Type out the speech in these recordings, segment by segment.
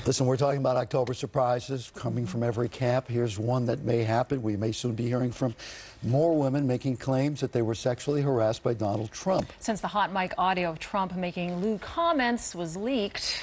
Listen, we're talking about October surprises coming from every camp. Here's one that may happen. We may soon be hearing from more women making claims that they were sexually harassed by Donald Trump. Since the hot mic audio of Trump making lewd comments was leaked,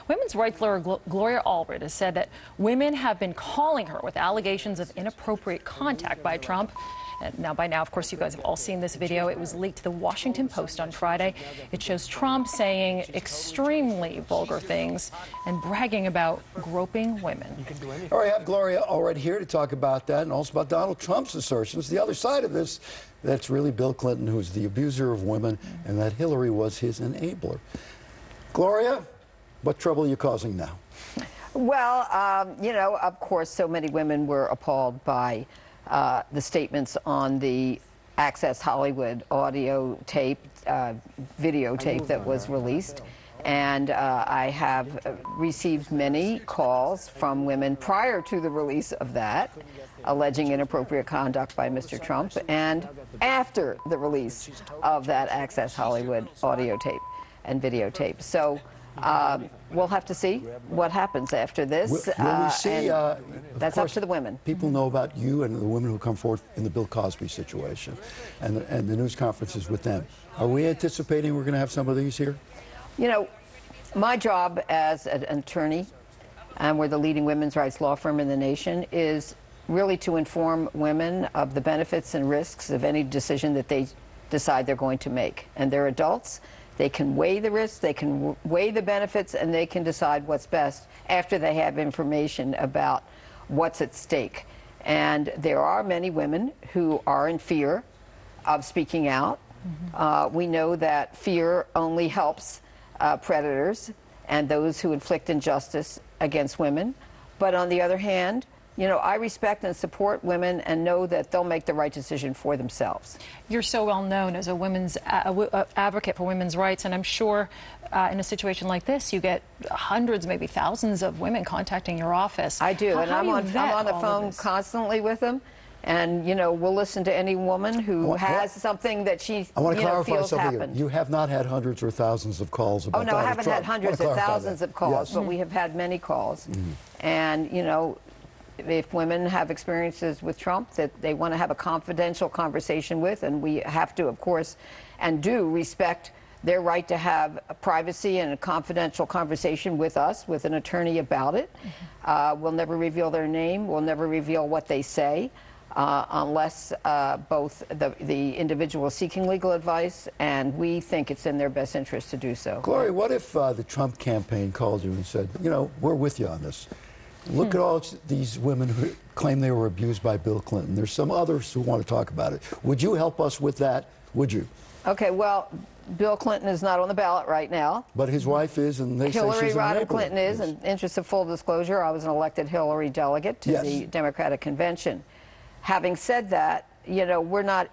women's rights lawyer Gloria Allred has said that women have been calling her with allegations of inappropriate contact by Trump. And by now, of course, you guys have all seen this video. It was leaked to the Washington Post on Friday. It shows Trump saying extremely vulgar things and bragging about groping women. All right, I have Gloria Allred here to talk about that and also about Donald Trump's assertions. The other side of this, that's really Bill Clinton, who's the abuser of women, and that Hillary was his enabler. Gloria, what trouble are you causing now? Well, you know, of course, so many women were appalled by the statements on the Access Hollywood audio tape, videotape that was released. And I have received many calls from women prior to the release of that, alleging inappropriate conduct by Mr. Trump, and after the release of that Access Hollywood audio tape and videotape. So we'll have to see what happens after this. Will we see? That's up to the women. People know about you and the women who come forward in the Bill Cosby situation and the news conferences with them. Are we anticipating we're going to have some of these here? You know, my job as an attorney, and we're the leading women's rights law firm in the nation, is really to inform women of the benefits and risks of any decision that they decide they're going to make. And they're adults. They can weigh the risks, they can weigh the benefits, and they can decide what's best after they have information about what's at stake. And there are many women who are in fear of speaking out. We know that fear only helps predators and those who inflict injustice against women. But on the other hand, you know, I respect and support women and know that they'll make the right decision for themselves. You're so well known as a women's advocate for women's rights, and I'm sure in a situation like this, you get hundreds, maybe thousands of women contacting your office. I do, and I'm on the phone this? Constantly with them. And, you know, we'll listen to any woman who has something that she feels happened. You have not had hundreds or thousands of calls about Donald Trump. I haven't had hundreds or thousands of calls, but we have had many calls. And, you know, if women have experiences with Trump that they want to have a confidential conversation with, and we have to, of course, and do respect their right to have a privacy and a confidential conversation with us, with an attorney about it. We'll never reveal their name. We'll never reveal what they say unless both the individual seeking legal advice and we think it's in their best interest to do so. Gloria, what if the Trump campaign called you and said, you know, we're with you on this? Look at all these women who claim they were abused by Bill Clinton. There's some others who want to talk about it. Would you help us with that? Would you? Okay, well, Bill Clinton is not on the ballot right now. But his wife is, and they say she's an Hillary Clinton is. In interest of full disclosure, I was an elected Hillary delegate to the Democratic Convention. Having said that, you know, we're not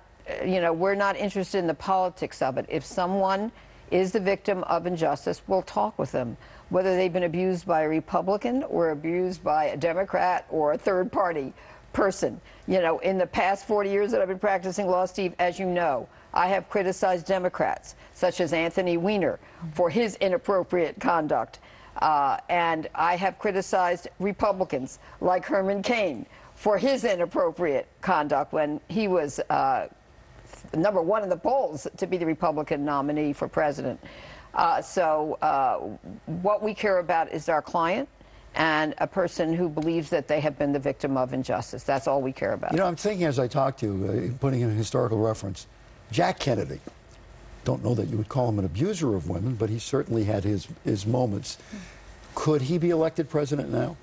interested in the politics of it. If someone is the victim of injustice, we'll talk with them. Whether they've been abused by a Republican or abused by a Democrat or a third-party person. You know, in the past 40 years that I've been practicing law, Steve, as you know, I have criticized Democrats, such as Anthony Weiner, for his inappropriate conduct. And I have criticized Republicans, like Herman Cain, for his inappropriate conduct when he was number one in the polls to be the Republican nominee for president. So what we care about is our client and a person who believes that they have been the victim of injustice. That's all we care about. You know, I'm thinking as I talk to you, putting in a historical reference, Jack Kennedy. Don't know that you would call him an abuser of women, but he certainly had his moments. Could he be elected president now?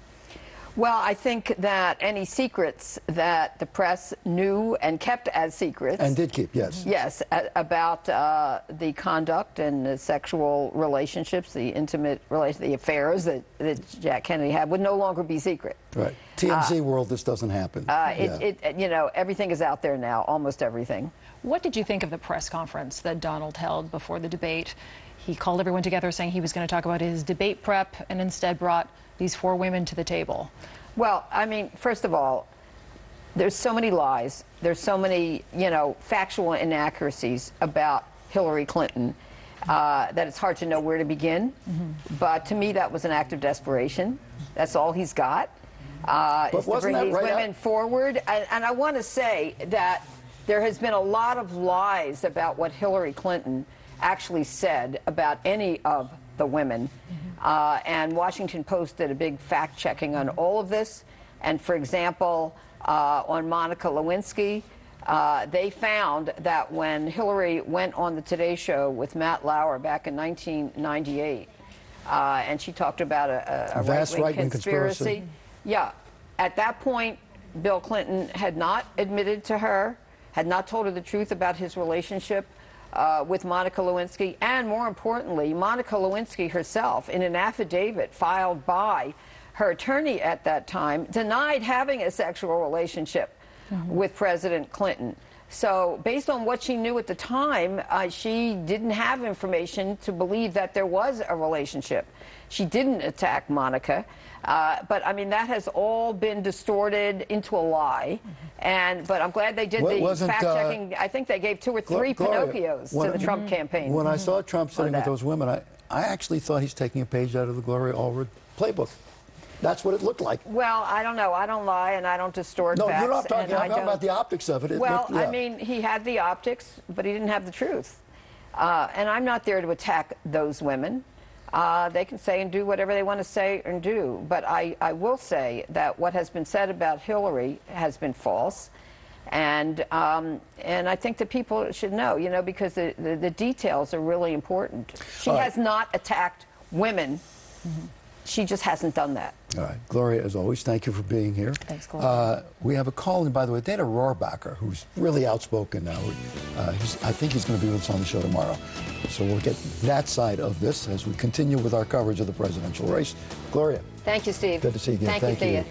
Well, I think that any secrets that the press knew and kept as secrets. And did keep, yes. Yes, about the conduct and the sexual relationships, the intimate relations, the affairs that Jack Kennedy had would no longer be secret. Right. TMZ world, this doesn't happen. You know, everything is out there now, almost everything. What did you think of the press conference that Donald held before the debate? He called everyone together saying he was going to talk about his debate prep and instead brought these 4 women to the table. Well, I mean, first of all, there's so many lies. There's so many, you know, factual inaccuracies about Hillary Clinton that it's hard to know where to begin. But to me, that was an act of desperation. That's all he's got, is to bring these women forward. And I want to say that there has been a lot of lies about what Hillary Clinton actually said about any of the women. And Washington Post did a big fact-checking on all of this. And for example, on Monica Lewinsky, they found that when Hillary went on the Today Show with Matt Lauer back in 1998, and she talked about a right-wing conspiracy. Yeah, at that point, Bill Clinton had not admitted to her, had not told her the truth about his relationship with Monica Lewinsky, and more importantly, Monica Lewinsky herself, in an affidavit filed by her attorney at that time, denied having a sexual relationship with President Clinton. So based on what she knew at the time, she didn't have information to believe that there was a relationship. She didn't attack Monica. But I mean, that has all been distorted into a lie. But I'm glad they did the fact-checking. I think they gave 2 or 3 Pinocchios to the Trump campaign. When I saw Trump sitting with those women, I actually thought he's taking a page out of the Gloria Allred playbook. That's what it looked like. Well, I don't know. I don't lie and I don't distort facts. No, you're not talking about the optics of it. I mean, he had the optics, but he didn't have the truth. And I'm not there to attack those women. They can say and do whatever they want to say and do. But I will say that what has been said about Hillary has been false. And I think that people should know, you know, because the details are really important. She has not attacked women. She just hasn't done that. All right. Gloria, as always, thank you for being here. Thanks, Gloria. We have a call in, by the way, Dana Rohrbacher, who's really outspoken now. I think he's going to be with us on the show tomorrow. So we'll get that side of this as we continue with our coverage of the presidential race. Gloria. Thank you, Steve. Good to see you again. Thank you.